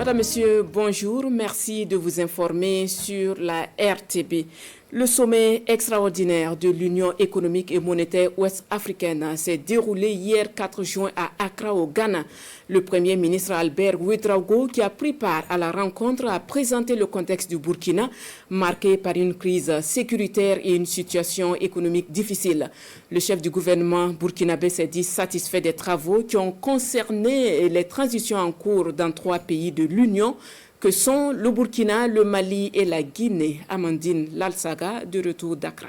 Madame, Monsieur, bonjour. Merci de vous informer sur la RTB. Le sommet extraordinaire de l'Union économique et monétaire ouest-africaine s'est déroulé hier 4 juin à Accra au Ghana. Le Premier ministre Albert Ouedraogo, qui a pris part à la rencontre, a présenté le contexte du Burkina, marqué par une crise sécuritaire et une situation économique difficile. Le chef du gouvernement burkinabé s'est dit satisfait des travaux qui ont concerné les transitions en cours dans 3 pays de l'Union, que sont le Burkina, le Mali et la Guinée. Amandine Lalsaga, de retour d'Accra.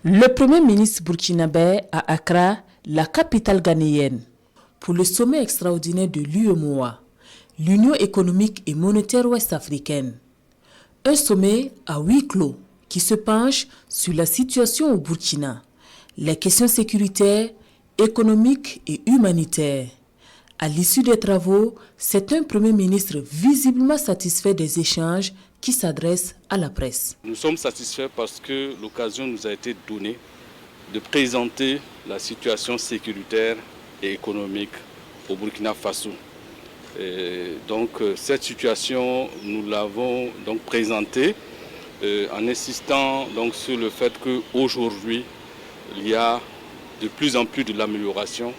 Le Premier ministre burkinabé à Accra, la capitale ghanéenne, pour le sommet extraordinaire de l'UEMOA, l'Union économique et monétaire ouest-africaine. Un sommet à huis clos qui se penche sur la situation au Burkina, les questions sécuritaires, économiques et humanitaires. À l'issue des travaux, c'est un Premier ministre visiblement satisfait des échanges qui s'adressent à la presse. Nous sommes satisfaits parce que l'occasion nous a été donnée de présenter la situation sécuritaire et économique au Burkina Faso. Et donc cette situation, nous l'avons donc présentée en insistant donc sur le fait qu'aujourd'hui, il y a de plus en plus de l'amélioration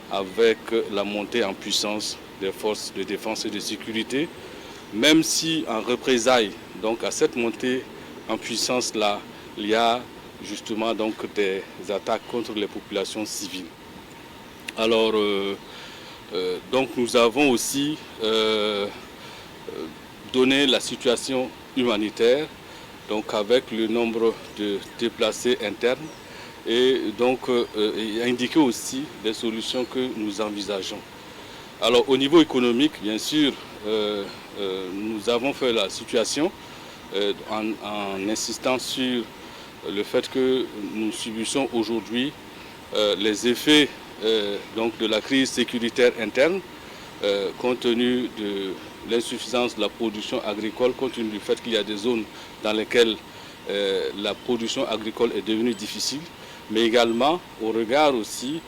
avec la montée en puissance des forces de défense et de sécurité, même si en représailles donc à cette montée en puissance là, il y a justement donc des attaques contre les populations civiles. Alors donc nous avons aussi donné la situation humanitaire, donc avec le nombre de déplacés internes, et donc indiquer aussi les solutions que nous envisageons. Alors au niveau économique, bien sûr, nous avons fait la situation en insistant sur le fait que nous subissons aujourd'hui les effets donc de la crise sécuritaire interne, compte tenu de l'insuffisance de la production agricole, compte tenu du fait qu'il y a des zones dans lesquelles la production agricole est devenue difficile, mais également au regard aussi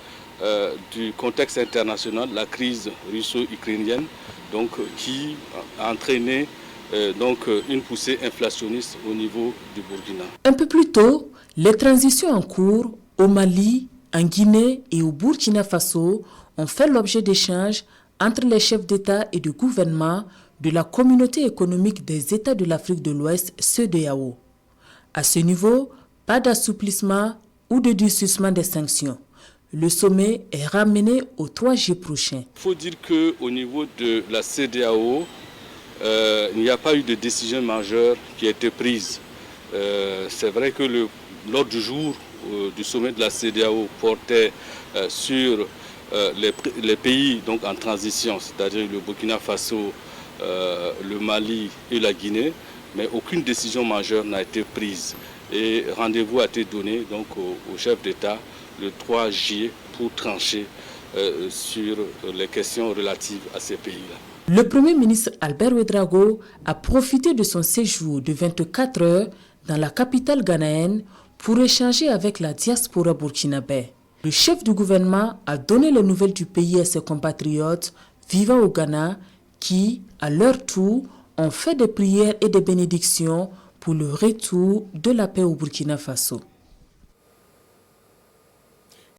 du contexte international, la crise russo-ukrainienne, donc qui a entraîné donc une poussée inflationniste au niveau du Burkina. Un peu plus tôt, les transitions en cours au Mali, en Guinée et au Burkina Faso ont fait l'objet d'échanges entre les chefs d'État et de gouvernement de la communauté économique des États de l'Afrique de l'Ouest, CEDEAO. À ce niveau, pas d'assouplissement ou de durcissement des sanctions. Le sommet est ramené au 3 juillet prochain. Il faut dire qu'au niveau de la CEDEAO, il n'y a pas eu de décision majeure qui a été prise. C'est vrai que l'ordre du jour du sommet de la CEDEAO portait sur les pays donc, en transition, c'est-à-dire le Burkina Faso, le Mali et la Guinée, mais aucune décision majeure n'a été prise. Et rendez-vous a été donné donc au chef d'État le 3 juillet pour trancher sur les questions relatives à ces pays-là. Le Premier ministre Albert Ouedraogo a profité de son séjour de 24 heures dans la capitale ghanéenne pour échanger avec la diaspora burkinabé. Le chef du gouvernement a donné les nouvelles du pays à ses compatriotes vivant au Ghana qui, à leur tour, ont fait des prières et des bénédictions pour le retour de la paix au Burkina Faso.